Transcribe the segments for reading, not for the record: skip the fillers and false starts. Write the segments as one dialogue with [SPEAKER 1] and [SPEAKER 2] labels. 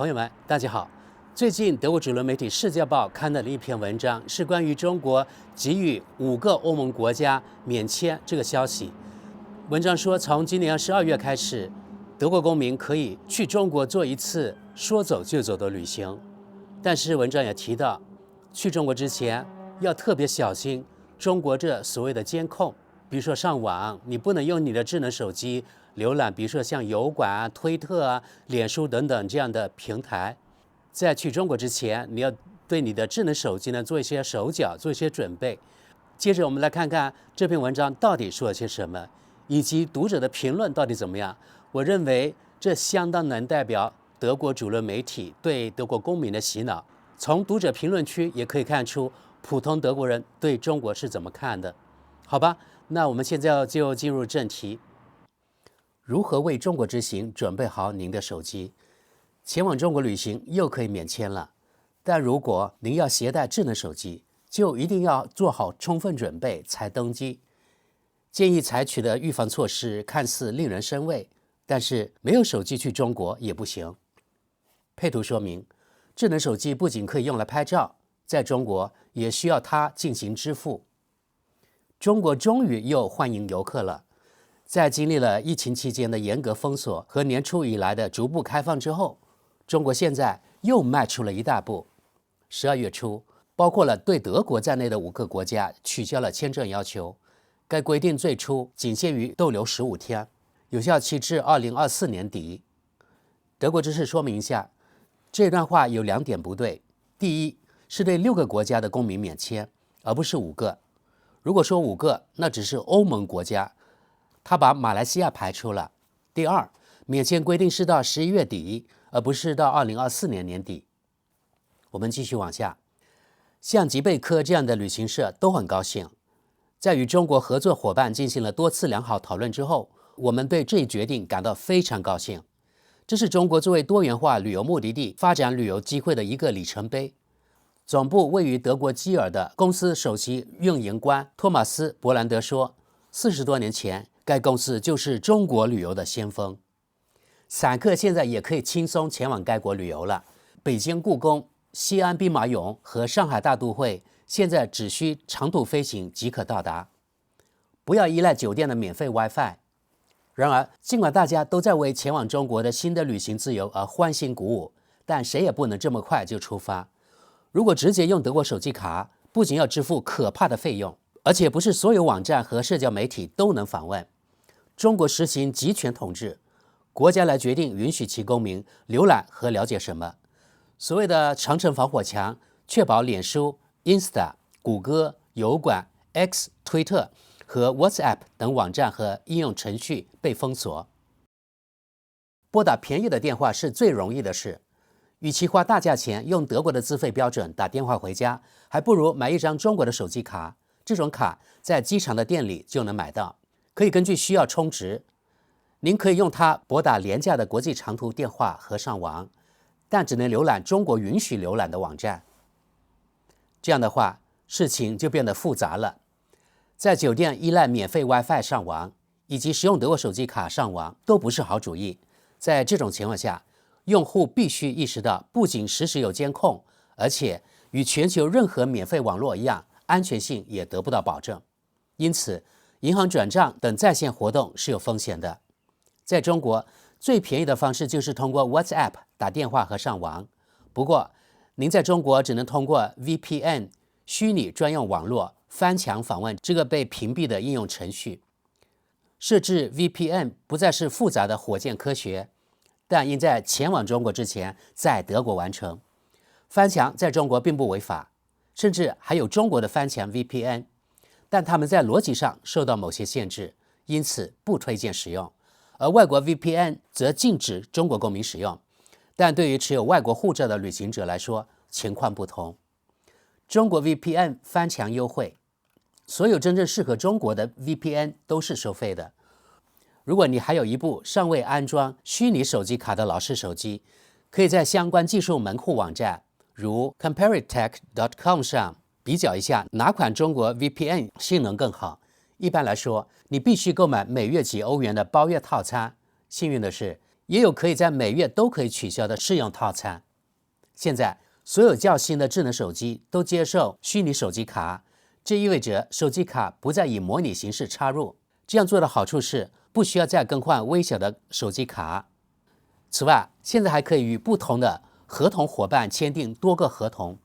[SPEAKER 1] 朋友们，大家好。最近，德国主流媒体《世界报》刊登了一篇文章，是关于中国给予5个欧盟国家免签这个消息。文章说，从今年12月开始，德国公民可以去中国做一次说走就走的旅行。但是文章也提到，去中国之前要特别小心中国这所谓的监控，比如说上网，你不能用你的智能手机浏览，比如说像油管啊、推特啊、脸书等等这样的平台。在去中国之前，你要对你的智能手机呢做一些手脚，做一些准备。接着我们来看看这篇文章到底说了些什么，以及读者的评论到底怎么样。我认为这相当能代表德国主流媒体对德国公民的洗脑。从读者评论区也可以看出普通德国人对中国是怎么看的。好吧，那我们现在就进入正题。如何为中国之行准备好您的手机？前往中国旅行又可以免签了，但如果您要携带智能手机，就一定要做好充分准备才登机。建议采取的预防措施看似令人生畏，但是没有手机去中国也不行。配图说明，智能手机不仅可以用来拍照，在中国也需要它进行支付。中国终于又欢迎游客了。在经历了疫情期间的严格封锁和年初以来的逐步开放之后，中国现在又迈出了一大步。12月初，包括了对德国在内的5个国家取消了签证要求。该规定最初仅限于逗留15天，有效期至2024年底。德国知识说明一下，这段话有2点不对。第一，是对6个国家的公民免签，而不是5个。如果说5个，那只是欧盟国家，他把马来西亚排除了。第二，免签规定是到11月底，而不是到2024年年底。我们继续往下，像吉贝科这样的旅行社都很高兴。在与中国合作伙伴进行了多次良好讨论之后，我们对这一决定感到非常高兴。这是中国作为多元化旅游目的地发展旅游机会的一个里程碑。总部位于德国基尔的公司首席运营官托马斯·伯兰德说，40多年前，该公司就是中国旅游的先锋。散客现在也可以轻松前往该国旅游了。北京故宫、西安兵马俑和上海大都会现在只需长途飞行即可到达。不要依赖酒店的免费 WiFi。然而，尽管大家都在为前往中国的新的旅行自由而欢欣鼓舞，但谁也不能这么快就出发。如果直接用德国手机卡，不仅要支付可怕的费用，而且不是所有网站和社交媒体都能访问。中国实行集权统治，国家来决定允许其公民浏览和了解什么。所谓的长城防火墙，确保脸书、Insta、谷歌、油管、X、推特和 WhatsApp 等网站和应用程序被封锁。拨打便宜的电话是最容易的事。与其花大价钱用德国的资费标准打电话回家，还不如买一张中国的手机卡。这种卡在机场的店里就能买到，可以根据需要充值。您可以用它拨打廉价的国际长途电话和上网，但只能浏览中国允许浏览的网站。这样的话，事情就变得复杂了。在酒店依赖免费 WiFi 上网，以及使用德国手机卡上网都不是好主意。在这种情况下，用户必须意识到，不仅实时有监控，而且与全球任何免费网络一样，安全性也得不到保证。因此，银行转账等在线活动是有风险的。在中国，最便宜的方式就是通过 WhatsApp 打电话和上网。不过，您在中国只能通过 VPN 虚拟专用网络翻墙访问这个被屏蔽的应用程序。设置 VPN 不再是复杂的火箭科学，但应在前往中国之前在德国完成。翻墙在中国并不违法，甚至还有中国的翻墙 VPN， 但它们在逻辑上受到某些限制，因此不推荐使用。而外国 VPN 则禁止中国公民使用，但对于持有外国护照的旅行者来说，情况不同。中国 VPN 翻墙优惠，所有真正适合中国的 VPN 都是收费的。如果你还有一部尚未安装虚拟手机卡的老式手机，可以在相关技术门户网站，如 comparitech.com 上比较一下哪款中国 VPN 性能更好。一般来说，你必须购买每月几欧元的包月套餐。幸运的是，也有可以在每月都可以取消的试用套餐。现在所有较新的智能手机都接受虚拟手机卡，这意味着手机卡不再以模拟形式插入。这样做的好处是不需要再更换微小的手机卡。此外，现在还可以与不同的合同伙伴签订多个合同，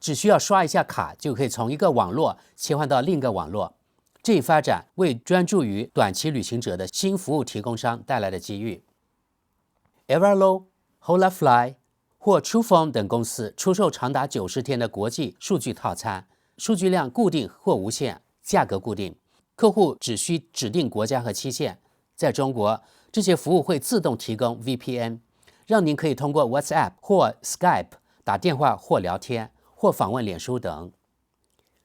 [SPEAKER 1] 只需要刷一下卡就可以从一个网络切换到另一个网络。这一发展为专注于短期旅行者的新服务提供商带来的机遇。Everlow、Holafly 或 Truephone 等公司出售长达90天的国际数据套餐，数据量固定或无限，价格固定，客户只需指定国家和期限。在中国，这些服务会自动提供 VPN， 让您可以通过 WhatsApp 或 Skype 打电话或聊天，或访问脸书等。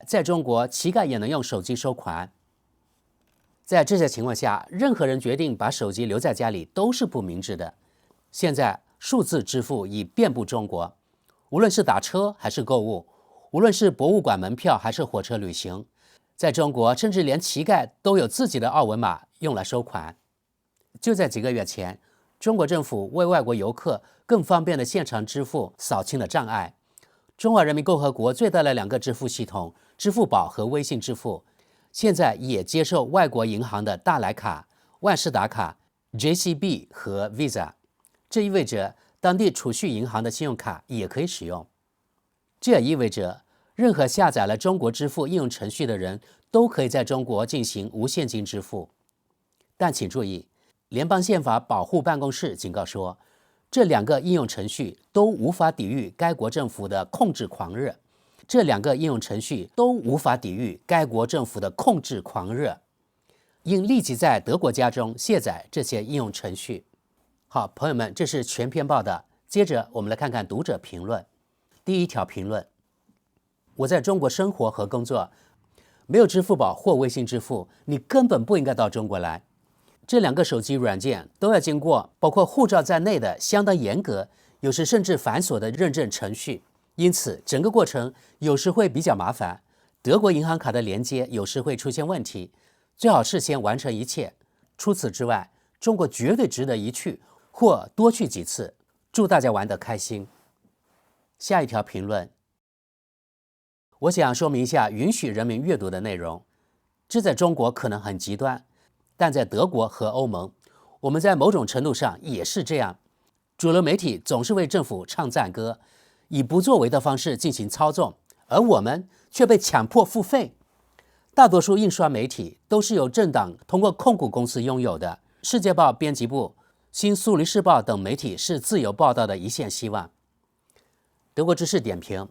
[SPEAKER 1] 在中国，乞丐也能用手机收款。在这些情况下，任何人决定把手机留在家里都是不明智的。现在数字支付已遍布中国，无论是打车还是购物，无论是博物馆门票还是火车旅行，在中国甚至连乞丐都有自己的二维码用来收款。就在几个月前，中国政府为外国游客更方便的现场支付扫清了障碍。中华人民共和国最大的2个支付系统，支付宝和微信支付，现在也接受外国银行的大来卡、万事达卡、JCB 和 Visa。这意味着当地储蓄银行的信用卡也可以使用。这也意味着任何下载了中国支付应用程序的人都可以在中国进行无现金支付。但请注意，联邦宪法保护办公室警告说，这2个应用程序都无法抵御该国政府的控制狂热。这2个应用程序都无法抵御该国政府的控制狂热，应立即在德国家中卸载这些应用程序。好，朋友们，这是全篇报道。接着我们来看看读者评论。第一条评论：我在中国生活和工作，没有支付宝或微信支付，你根本不应该到中国来。这2个手机软件都要经过包括护照在内的相当严格，有时甚至繁琐的认证程序，因此整个过程有时会比较麻烦。德国银行卡的连接有时会出现问题，最好事先完成一切。除此之外，中国绝对值得一去或多去几次。祝大家玩得开心。下一条评论：我想说明一下允许人民阅读的内容，这在中国可能很极端，但在德国和欧盟，我们在某种程度上也是这样。主流媒体总是为政府唱赞歌，以不作为的方式进行操纵，而我们却被强迫付费。大多数印刷媒体都是由政党通过控股公司拥有的，世界报编辑部、新苏黎世报等媒体是自由报道的一线希望。德国知识点评：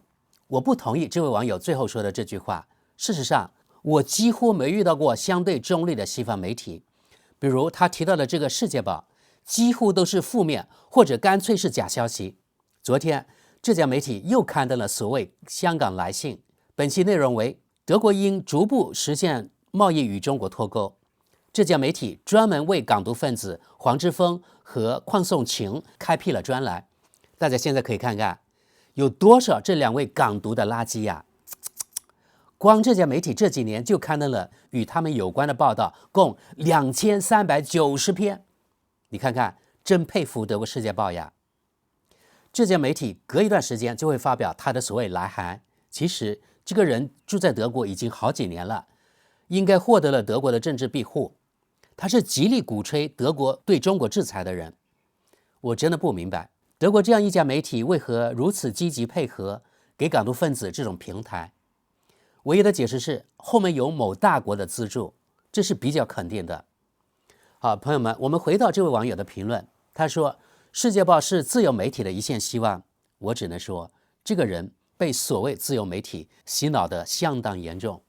[SPEAKER 1] 我不同意这位网友最后说的这句话。事实上，我几乎没遇到过相对中立的西方媒体，比如他提到的这个世界报，几乎都是负面或者干脆是假消息。昨天，这家媒体又刊登了所谓香港来信，本期内容为德国应逐步实现贸易与中国脱钩。这家媒体专门为港独分子黄之锋和邝颂晴开辟了专栏。大家现在可以看看，有多少这2位港独的垃圾呀！光这家媒体这几年就刊登了与他们有关的报道，共2390篇。你看看，真佩服德国世界报呀！这家媒体隔一段时间就会发表他的所谓来函。其实这个人住在德国已经好几年了，应该获得了德国的政治庇护。他是极力鼓吹德国对中国制裁的人。我真的不明白，德国这样一家媒体为何如此积极配合，给港独分子这种平台。唯一的解释是后面有某大国的资助，这是比较肯定的。好，朋友们，我们回到这位网友的评论，他说世界报是自由媒体的一线希望。我只能说，这个人被所谓自由媒体洗脑得相当严重。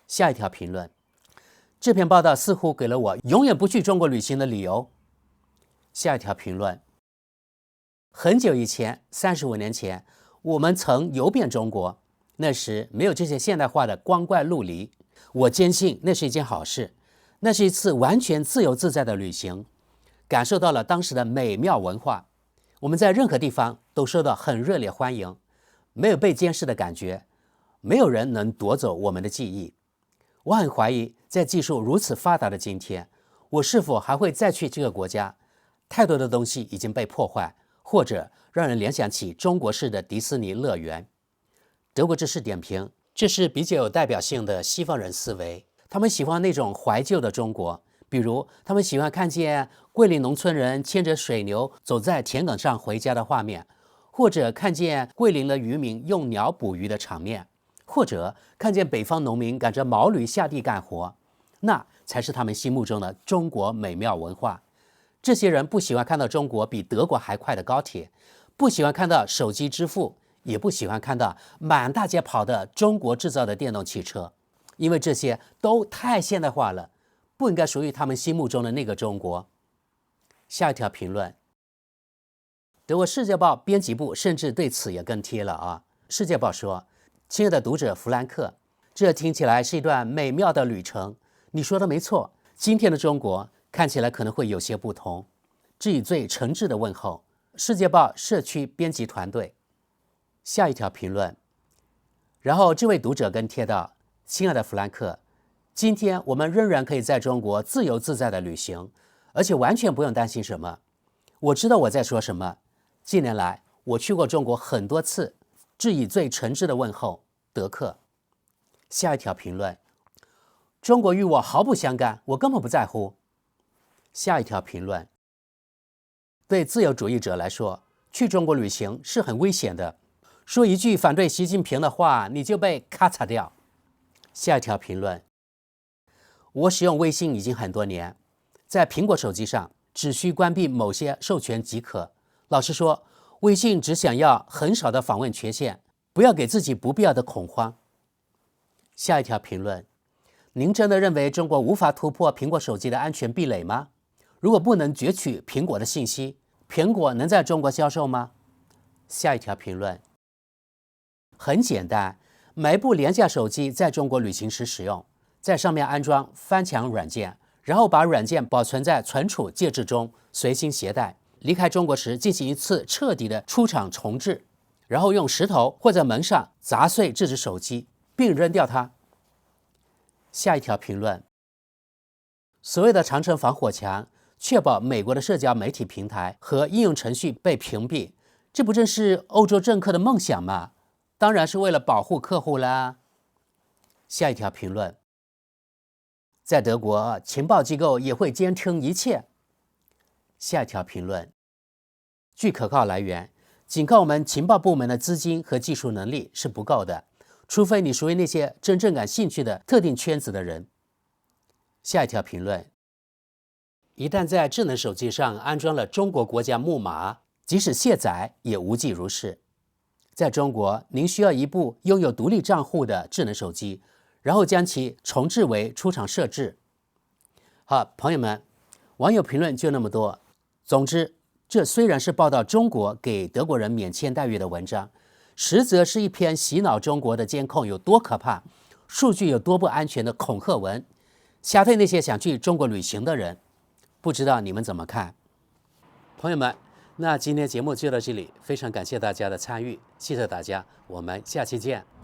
[SPEAKER 1] 下一条评论：这篇报道似乎给了我永远不去中国旅行的理由。下一条评论：很久以前，35年前，我们曾游遍中国，那时没有这些现代化的光怪陆离。我坚信那是一件好事，那是一次完全自由自在的旅行，感受到了当时的美妙文化。我们在任何地方都受到很热烈欢迎，没有被监视的感觉，没有人能夺走我们的记忆。我很怀疑，在技术如此发达的今天，我是否还会再去这个国家？太多的东西已经被破坏，或者让人联想起中国式的迪士尼乐园。德国知识点评，这是比较有代表性的西方人思维，他们喜欢那种怀旧的中国，比如他们喜欢看见桂林农村人牵着水牛走在田埂上回家的画面，或者看见桂林的渔民用鸟捕鱼的场面，或者看见北方农民赶着毛驴下地干活，那才是他们心目中的中国美妙文化。这些人不喜欢看到中国比德国还快的高铁，不喜欢看到手机支付，也不喜欢看到满大街跑的中国制造的电动汽车，因为这些都太现代化了，不应该属于他们心目中的那个中国。下一条评论，德国《世界报》编辑部甚至对此也跟贴了啊。《世界报》说：“亲爱的读者弗兰克，这听起来是一段美妙的旅程。你说的没错，今天的中国看起来可能会有些不同。致以最诚挚的问候，《世界报》社区编辑团队。”下一条评论，然后这位读者跟贴到：“亲爱的弗兰克，今天我们仍然可以在中国自由自在的旅行，而且完全不用担心什么。我知道我在说什么。近年来我去过中国很多次，致以最诚挚的问候，德克。”下一条评论，中国与我毫不相干，我根本不在乎。下一条评论，对自由主义者来说，去中国旅行是很危险的，说一句反对习近平的话，你就被咔嚓掉。下一条评论，我使用微信已经很多年，在苹果手机上只需关闭某些授权即可。老实说，微信只想要很少的访问权限，不要给自己不必要的恐慌。下一条评论，您真的认为中国无法突破苹果手机的安全壁垒吗？如果不能攫取苹果的信息，苹果能在中国销售吗？下一条评论，很简单，买一部廉价手机在中国旅行时使用，在上面安装翻墙软件，然后把软件保存在存储介质中，随身携带。离开中国时进行一次彻底的出厂重置，然后用石头或者门上砸碎这只手机，并扔掉它。下一条评论，所谓的长城防火墙，确保美国的社交媒体平台和应用程序被屏蔽，这不正是欧洲政客的梦想吗？当然是为了保护客户啦。下一条评论，在德国，情报机构也会监听一切。下一条评论，据可靠来源，仅靠我们情报部门的资金和技术能力是不够的，除非你属于那些真正感兴趣的特定圈子的人。下一条评论，一旦在智能手机上安装了中国国家木马，即使卸载也无济如事。在中国，您需要一部拥有独立账户的智能手机，然后将其重置为出厂设置。好，朋友们，网友评论就那么多。总之，这虽然是报道中国给德国人免签待遇的文章，实则是一篇洗脑中国的监控有多可怕，数据有多不安全的恐吓文，吓退那些想去中国旅行的人。不知道你们怎么看？朋友们，那今天节目就到这里，非常感谢大家的参与，谢谢大家，我们下期见。